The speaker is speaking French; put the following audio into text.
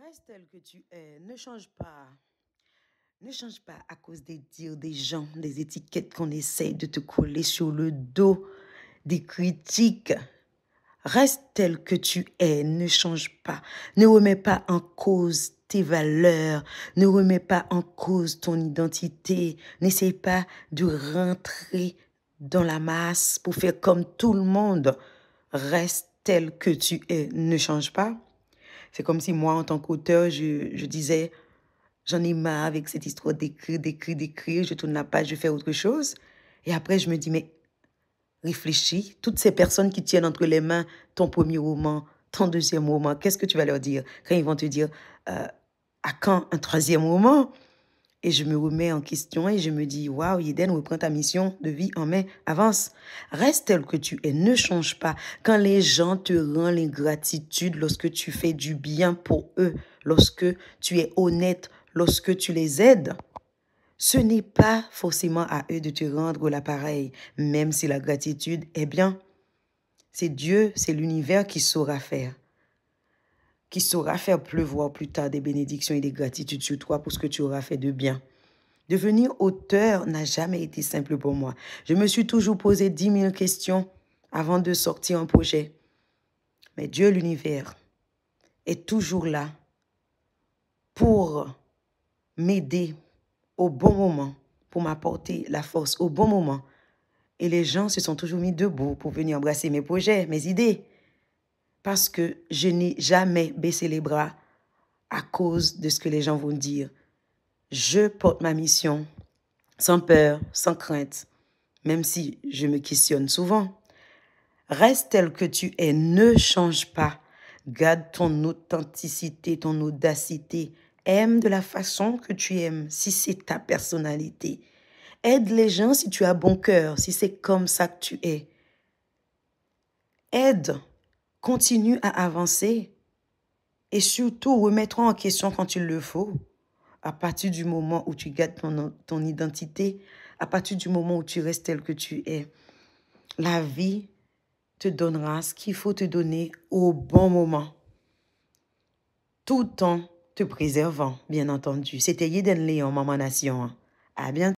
Reste tel que tu es, ne change pas. Ne change pas à cause des dires des gens, des étiquettes qu'on essaye de te coller sur le dos, des critiques. Reste tel que tu es, ne change pas. Ne remets pas en cause tes valeurs, ne remets pas en cause ton identité. N'essaye pas de rentrer dans la masse pour faire comme tout le monde. Reste tel que tu es, ne change pas. C'est comme si moi, en tant qu'auteur, je disais, j'en ai marre avec cette histoire d'écrire, je tourne la page, je fais autre chose. Et après, je me dis, mais réfléchis, toutes ces personnes qui tiennent entre les mains ton premier roman, ton deuxième roman, qu'est-ce que tu vas leur dire quand ils vont te dire, à quand un troisième roman? Et je me remets en question et je me dis, waouh, Yeden, reprends ta mission de vie en main, avance. Reste tel que tu es, ne change pas. Quand les gens te rendent l'ingratitude, lorsque tu fais du bien pour eux, lorsque tu es honnête, lorsque tu les aides, ce n'est pas forcément à eux de te rendre l'appareil, même si la gratitude est bien. C'est Dieu, c'est l'univers qui saura faire pleuvoir plus tard des bénédictions et des gratitudes sur toi pour ce que tu auras fait de bien. Devenir auteur n'a jamais été simple pour moi. Je me suis toujours posé 10 000 questions avant de sortir un projet. Mais Dieu, l'univers, est toujours là pour m'aider au bon moment, pour m'apporter la force au bon moment. Et les gens se sont toujours mis debout pour venir embrasser mes projets, mes idées. Parce que je n'ai jamais baissé les bras à cause de ce que les gens vont dire. Je porte ma mission sans peur, sans crainte, même si je me questionne souvent. Reste tel que tu es, ne change pas. Garde ton authenticité, ton audacité. Aime de la façon que tu aimes, si c'est ta personnalité. Aide les gens si tu as bon cœur, si c'est comme ça que tu es. Aide, continue à avancer et surtout remettre en question quand il le faut. À partir du moment où tu gardes ton identité, à partir du moment où tu restes tel que tu es, la vie te donnera ce qu'il faut te donner au bon moment, tout en te préservant, bien entendu. C'était Yeden Léon, Maman Nation. À bientôt.